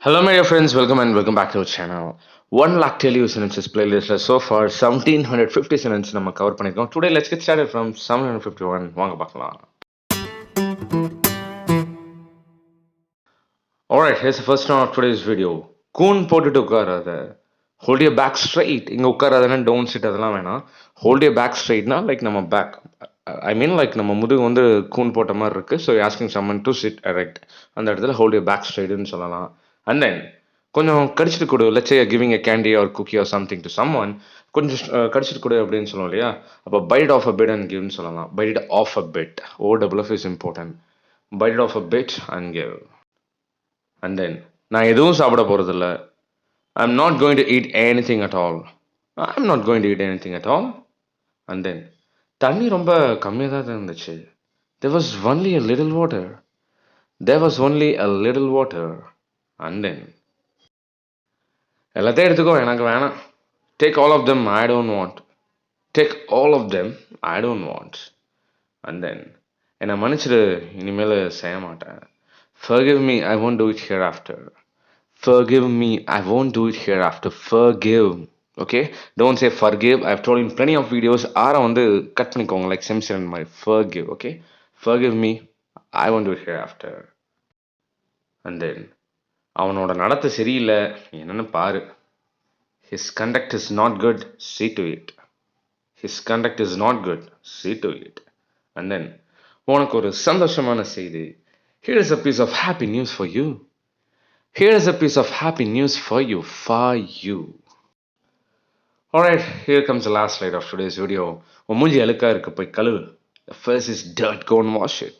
Hello, my dear friends. Welcome back to our channel. 1 lakh daily sentences playlist. So far, 1750 sentences நம்ம cover பண்ணிருக்கோம். Today, let's get started from 751. வாங்க பார்க்கலாம். Alright, here's the first one of today's video. கூன் போட்டுட்டு உட்காராத. Hold your back straight. இங்க உட்காராதனா don't sit அதெல்லாம் வேணாம். Hold your back straightனா like நம்ம back. I mean like நம்ம முதுகு வந்து கூன் போட்ட மாதிரி இருக்கு. So you're asking someone to sit erect. அந்த இடத்துல hold your back straightனு சொல்லலாம். And then கொஞ்சம் கடிச்சிட்டு கொடு. Let's say you're giving a candy or cookie or something to someone. கொஞ்சம் கடிச்சிட்டு கொடு அப்படின்னு சொல்லுவோம் இல்லையா? அப்போ bite off a bit and giveன்னு சொல்லலாம். Bite it off a bit. OFF is important. Bite it off a bit and give. And then நான் எதுவும் சாப்பிட போறதில்ல. I'm not going to eat anything at all. I'm not going to eat anything at all. And then தண்ணி ரொம்ப கம்மியாக தான் இருந்துச்சு. There was only a little water. There was only a little water. And then எல்லாத்தையும் எடுத்துக்கோ எனக்கு வேணாம். Take all of them, I don't want. Take all of them, I don't want. And then என்னை மன்னிச்சிடு, இனிமேல் செய்ய மாட்டேன். Forgive me, I won't do it hereafter. Forgive me, I won't do it hereafter. Forgive. Okay? Don't say forgive. I've told in plenty of videos. ஆரை வந்து cut பண்ணிக்கோங்க like Simpson மாதிரி. Forgive. Okay? Forgive me, I won't do it hereafter. And then அவனோட நடத்தை சரியில்லை, என்னன்னு பாரு. His conduct is not good, see to it. His conduct is not good, see to it. And then உனக்கு ஒரு சந்தோஷமான செய்தி. Here is a piece of happy news for you. Here is a piece of happy news for you. For you. Alright, here comes the last slide of today's video. உன் மூஞ்சி அழுக்கா இருக்கு, போய் கழுவு. Your face is dirt, go and wash it.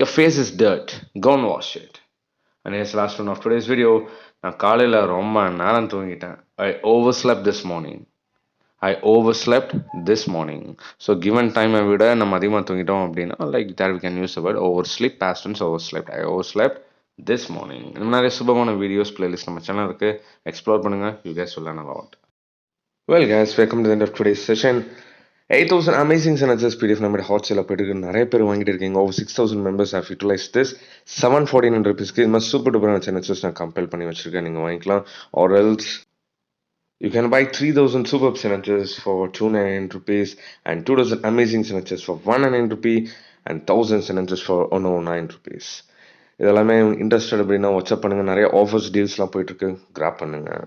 Your face is dirt, go and wash it. And here's the last one of today's video. நான் காலையில் ரொம்ப நேரம் தூங்கிட்டேன். I overslept this morning. I overslept this morning. So given time விட நம்ம அதிகமாக தூங்கிட்டோம் அப்படின்னா like that we can use the word oversleep, past tense overslept. I overslept this morning. இந்த நிறைய சுபமான வீடியோஸ் பிளேலிஸ்ட் நம்ம சேனல் இருக்கு, எக்ஸ்ப்ளோர் பண்ணுங்க. You guys will learn a lot. Well guys, welcome to the end of today's session. 8,000 amazing sentences PDF நம்மளோட hot சேலில் போயிட்டு நிறைய பேர் வாங்கிட்டு இருக்கீங்க. Over 6,000 members have utilized this. 749 rupeesக்கு இது மாதிரி சூப்பர் டூப்பரான sentences நான் கம்பைல் பண்ணி வச்சிருக்கேன், நீங்கள் வாங்கிக்கலாம். Or else you can buy 3,000 superb sentences for 299 rupees and 2,000 amazing sentences for 199 rupee and 1,000 sentences for 109 rupees. இதெல்லாமே இன்ட்ரெஸ்டட் அப்படின்னா வாட்ஸ்அப் பண்ணுங்கள். நிறைய ஆஃபர்ஸ் டீல்ஸ்லாம் போயிட்டுருக்கு, கிராப் பண்ணுங்கள்.